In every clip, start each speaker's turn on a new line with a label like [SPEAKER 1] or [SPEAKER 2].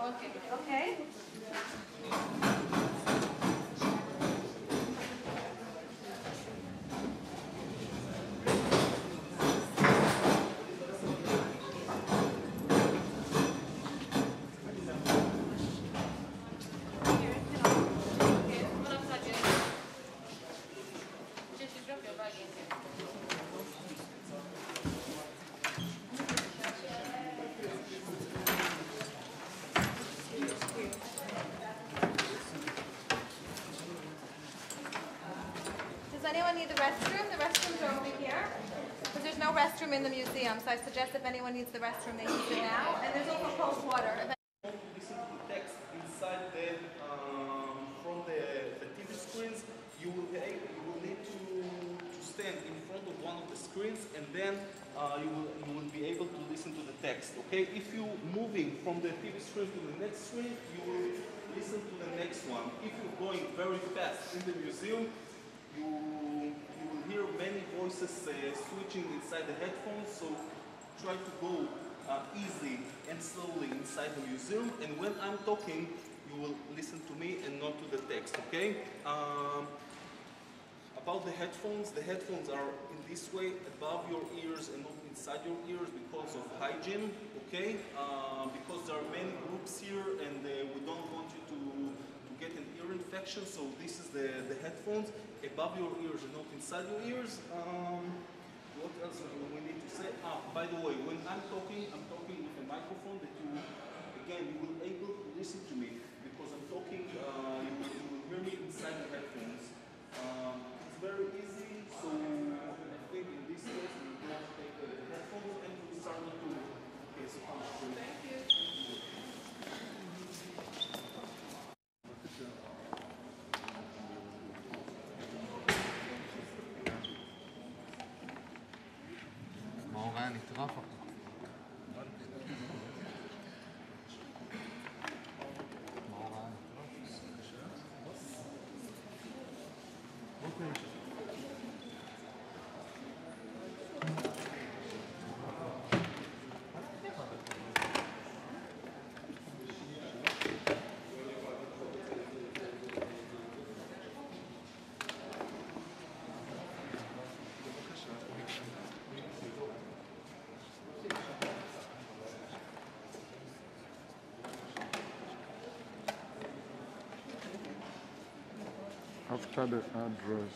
[SPEAKER 1] Okay. Does anyone need the restroom? The restrooms are over here. Because there's no restroom in the museum, so I suggest if anyone needs the restroom, they use it now. And there's also cold water.
[SPEAKER 2] Listen to the text inside from the TV screens. You will need to stand in front of one of the screens, and then you will be able to listen to the text. Okay? If you moving from the TV screen to the next screen, you will listen to the next one. If you're going very fast in the museum, you will hear many voices switching inside the headphones, so try to go easy and slowly inside the museum, and when I'm talking, you will listen to me and not to the text, okay? About the headphones are in this way above your ears and not inside your ears because of hygiene, okay? Because there are many groups here and we don't want you to get an ear infection, so this is the headphones above your ears and not inside your ears. What else do we need to say? By the way, when I'm talking with a microphone that you will able to listen to me because I'm talking, you will hear me inside the headphones. It's very easy, so I think in this case we will not take the headphones and we start to do. Okay, so thank you.
[SPEAKER 3] מורה נטרף אותו.
[SPEAKER 4] After the address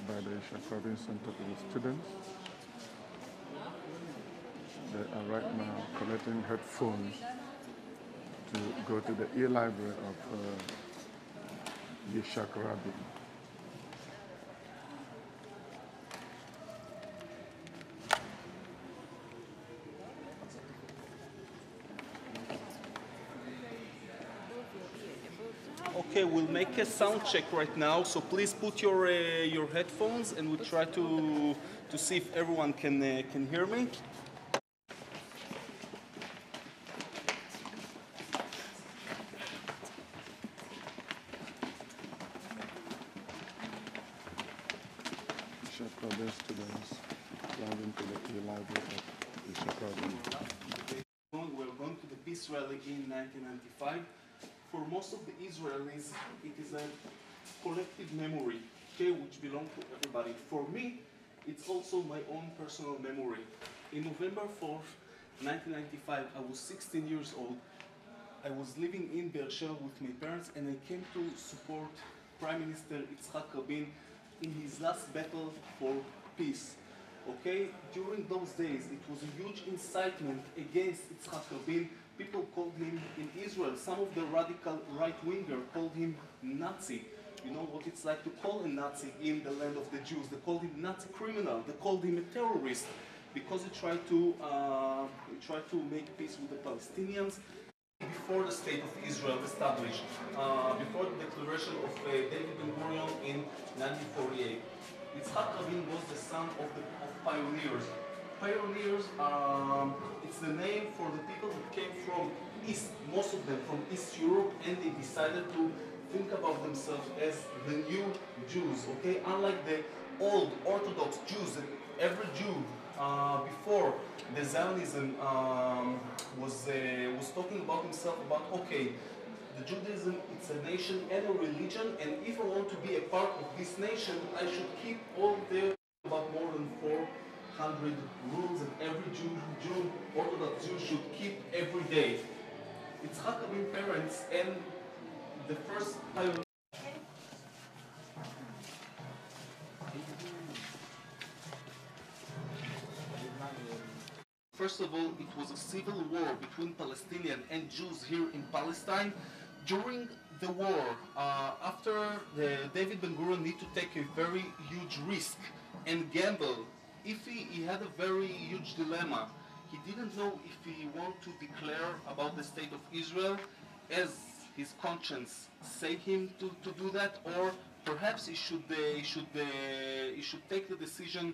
[SPEAKER 4] by the Rabin Center to the students, they are right now collecting headphones to go to the e-library of Rabin.
[SPEAKER 2] Okay, we'll make a sound check right now, so please put your headphones and we'll try to see if everyone can hear me.
[SPEAKER 4] Rabin students arriving to the e-library of Rabin.
[SPEAKER 2] We're going to the Peace Rally in 1995. For most of the Israelis, it is a collective memory, okay, which belongs to everybody. For me, it's also my own personal memory. In November 4th, 1995, I was 16 years old. I was living in Beersheba with my parents, and I came to support Prime Minister Rabin in his last battle for peace. Okay, during those days, it was a huge incitement against Rabin. People called him in Israel, some of the radical right-winger called him Nazi. You know what it's like to call a Nazi in the land of the Jews. They called him Nazi criminal. They called him a terrorist because he tried to make peace with the Palestinians. Before the state of Israel established, before the declaration of David Ben-Gurion in 1948, Rabin was the son of pioneers. Pioneers, it's the name for the people that came from East, most of them from East Europe, and they decided to think about themselves as the new Jews, okay? Unlike the old Orthodox Jews that every Jew before the Zionism was talking about himself about, okay, the Judaism, it's a nation and a religion, and if I want to be a part of this nation, I should keep all the about more than 400 rules, and every Jew, Orthodox Jew, should keep every day. It's Rabin's parents and the first pioneer. First of all, it was a civil war between Palestinians and Jews here in Palestine. During the war, after David Ben-Gurion need to take a very huge risk and gamble. If he had a very huge dilemma. He didn't know if he wanted to declare about the state of Israel as his conscience say him to do that, or perhaps he should take the decision.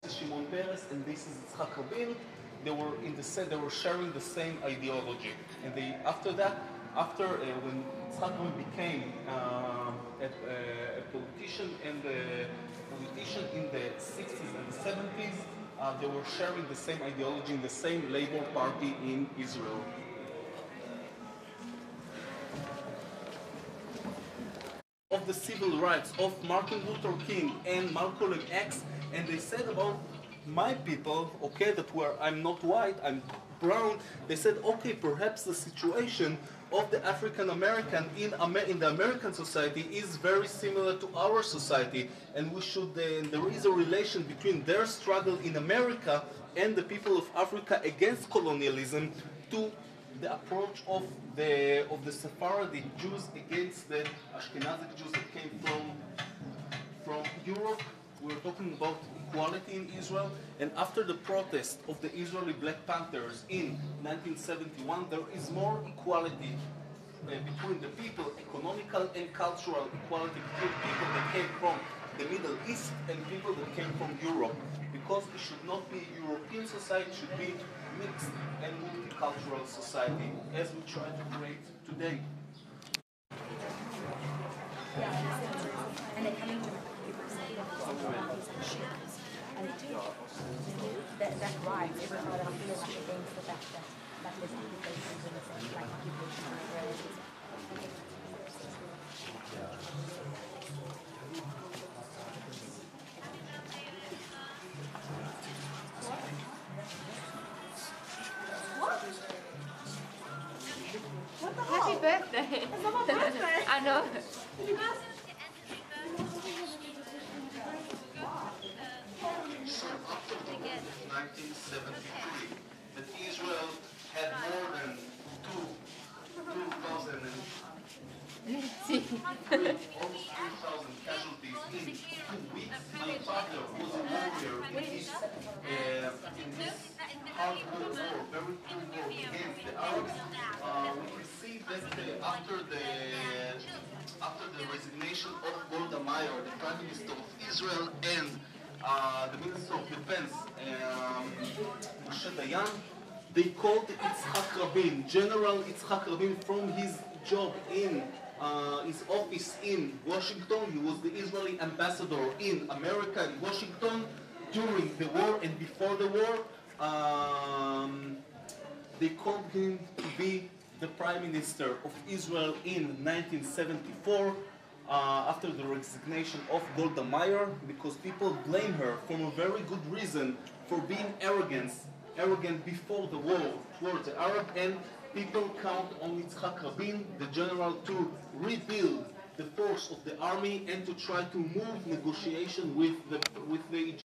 [SPEAKER 2] Shimon Peres and this is Yitzhak Rabin. They were sharing the same ideology, and after when Yitzhak Rabin became a politician in the 60s and the 70s, they were sharing the same ideology in the same Labour Party in Israel. Of the civil rights of Martin Luther King and Malcolm X, and they said about my people, okay, I'm not white, I'm brown. They said, okay, perhaps the situation of the African American in the American society is very similar to our society, and we should. There is a relation between their struggle in America and the people of Africa against colonialism to the approach of the Sephardic Jews against the Ashkenazic Jews that came from Europe. We're talking about equality in Israel, and after the protest of the Israeli Black Panthers in 1971, there is more equality between the people, economical and cultural equality between people that came from the Middle East and people that came from Europe, because it should not be a European society, it should be mixed and multicultural society, as we try to create today.
[SPEAKER 5] And they're coming to that's right. Everybody else feels like against the fact that there's occupations in the same like occupation.
[SPEAKER 1] Happy birthday. It's not my birthday. I know.
[SPEAKER 2] After 1973, that Israel had more than 2,000 almost 3,000 casualties in 2 weeks. My father was a warrior in this hard war, very cruel war against the Arabs. We can see that after the resignation of Golda Meir, the Prime Minister of Israel, and the Minister of Defense, Moshe Dayan, they called Yitzhak Rabin, General Yitzhak Rabin, from his job in his office in Washington. He was the Israeli ambassador in America, in Washington, during the war and before the war. They called him to be the Prime Minister of Israel in 1974. After the resignation of Golda Meir, because people blame her for a very good reason for being arrogant before the war towards the Arab, and people count on Yitzhak Rabin, the general, to rebuild the force of the army and to try to move negotiation with the Egyptians.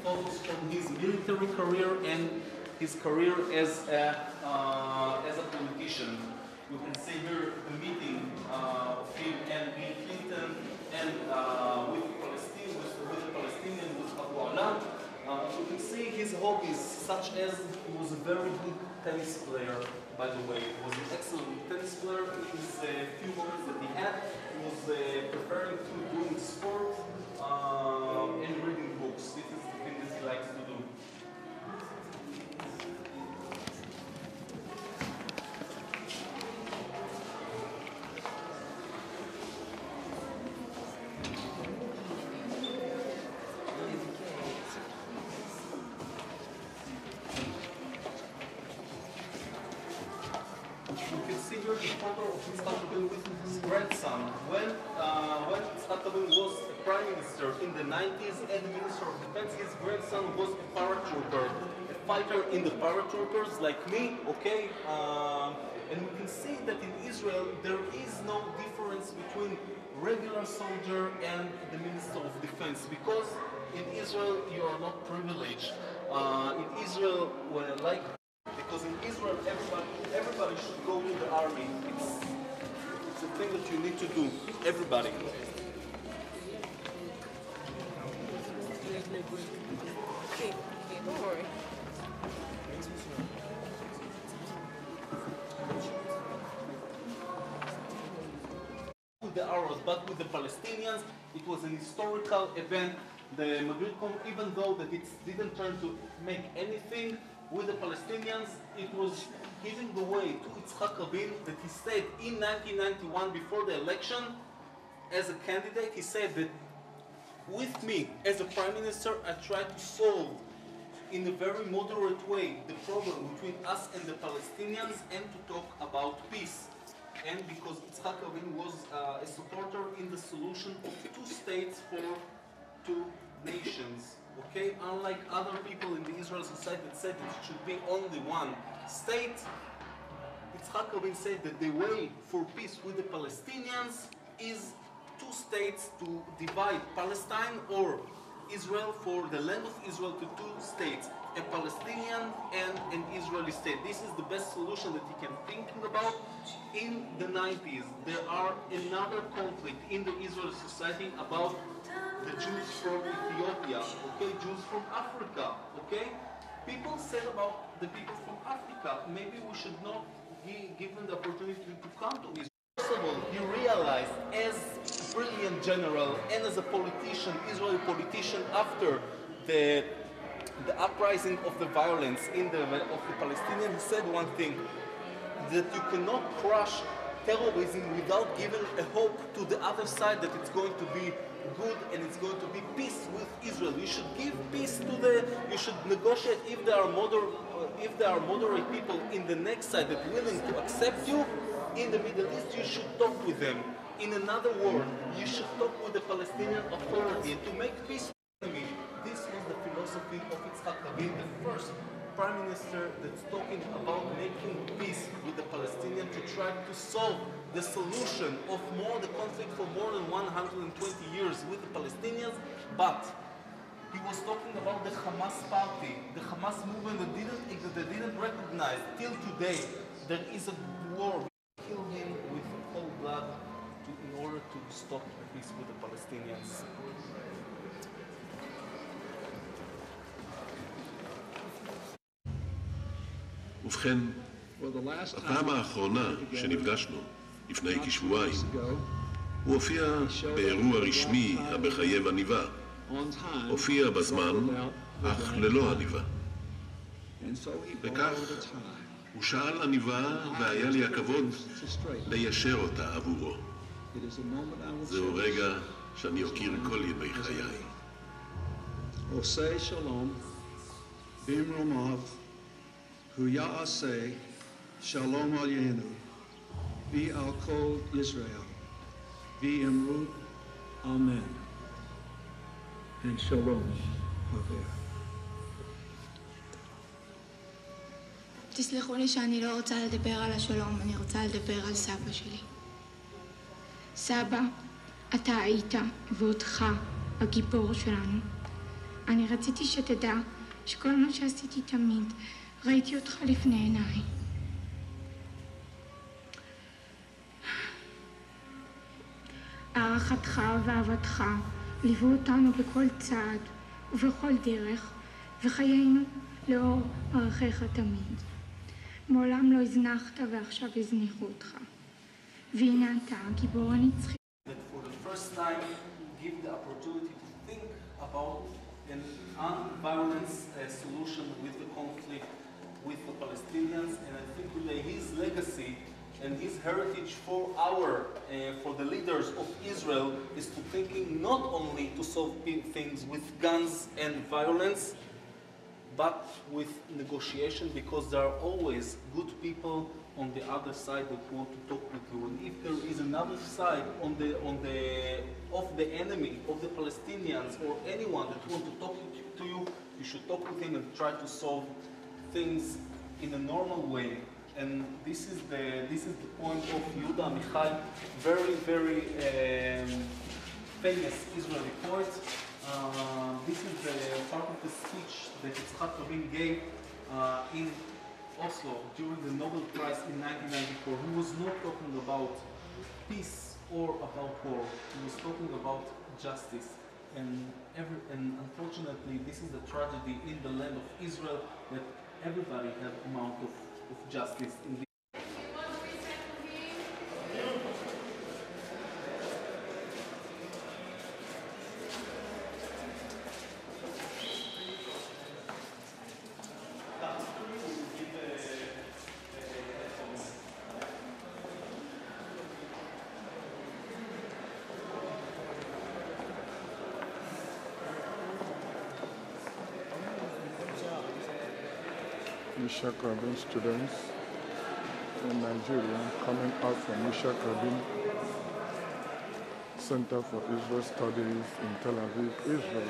[SPEAKER 2] Focus on his military career and his career as a politician. We can see here the meeting of him and Bill Clinton and with the Palestinian, with Abu Alam. We can see his hobbies, such as he was a very good tennis player, by the way. He was an excellent tennis player. In his few moments that he had, he was preferring to doing sport. Yitzhak Rabin with his grandson. When Yitzhak Rabin was prime minister in the 90s and the minister of defense, his grandson was a paratrooper, a fighter in the paratroopers like me, okay? And we can see that in Israel there is no difference between regular soldier and the minister of defense, because in Israel you are not privileged. In Israel, because in Israel everybody should go to the army. It's a thing that you need to do. Everybody.
[SPEAKER 5] Okay, don't worry.
[SPEAKER 2] With the Arabs, but with the Palestinians, it was an historical event. The Madrid, even though that it didn't turn to make anything with the Palestinians, it was giving the way to Yitzhak Rabin that he said in 1991 before the election, as a candidate, he said that with me as a prime minister, I tried to solve in a very moderate way the problem between us and the Palestinians and to talk about peace. And because Yitzhak Rabin was a supporter in the solution of 2 states for 2 nations, okay? Unlike other people in the Israel society that said it should be only 1 state, Yitzhak Rabin said that the way for peace with the Palestinians is 2 states to divide Palestine or Israel, for the land of Israel, to 2 states, a Palestinian and an Israeli state. This is the best solution that he can thinking about. In the 90s, there are another conflict in the Israeli society about the Jews from Ethiopia, okay, Jews from Africa, okay? People said about the people from Africa, maybe we should not give them the opportunity to come to Israel. First of all, he realized as a brilliant general and as a politician, Israeli politician, after the uprising of the violence of the Palestinians, he said one thing, that you cannot crush terrorism without giving a hope to the other side that it's going to be good and it's going to be peace with Israel. You should give peace to you should negotiate if there are moderate people in the next side that are willing to accept you. In the Middle East, you should talk with them. In another word, you should talk with the Palestinian Authority to make peace with them. This was the philosophy of Yitzhak Rabin, the first prime minister that's talking about making peace with the Palestinians, to try to solve the solution of the conflict for more than 120 years with the Palestinians. But he was talking about the Hamas party, the Hamas movement that didn't recognize till today there is a war. Kill him with cold blood in order to stop peace with the Palestinians.
[SPEAKER 6] ובכן, הפעם האחרונה שנפגשנו, לפני כשבועיים, הוא הופיע באירוע רשמי המחייב עניבה. הופיע בזמן, אך ללא עניבה. וכך הוא שאל עניבה, והיה לי הכבוד ליישר אותה עבורו. זהו רגע שאני אוקיר כל ימי חיי.
[SPEAKER 7] עושה שלום במרומיו, הוא יעשה שלום עלינו, ועל כל ישראל, ואמרו אמן. ושלום עבר.
[SPEAKER 8] תסלחו לי שאני לא רוצה לדבר על השלום, אני רוצה לדבר על סבא שלי. סבא, אתה היית, ואותך, הגיבור שלנו. אני רציתי שתדע שכל מה שעשיתי תמיד, ראיתי אותך לפני עיניי. הערכתך ואהבתך ליוו אותנו בכל צעד ובכל דרך, וחיינו לאור ערכיך תמיד. מעולם לא הזנחת ועכשיו הזניחו אותך. והנה אתה, הגיבור הנצחי.
[SPEAKER 2] For the first time, give the opportunity to think about an non-violent solution with the conflict with the Palestinians, and I think today his legacy and his heritage for the leaders of Israel is to thinking not only to solve things with guns and violence, but with negotiation, because there are always good people on the other side that want to talk with you. And if there is another side of the enemy, of the Palestinians, or anyone that want to talk to you, you should talk with him and try to solve things in a normal way. And this is the point of Yehuda Amichai, very famous Israeli poet. This is the part of the speech that Yitzhak Rabin gave in Oslo during the Nobel Prize in 1994. He was not talking about peace or about war. He was talking about justice. And unfortunately, this is the tragedy in the land of Israel, that everybody has amount of justice in the
[SPEAKER 4] Mishak Rabin students in Nigeria coming out from Mishak Rabin Center for Israel Studies in Tel Aviv, Israel.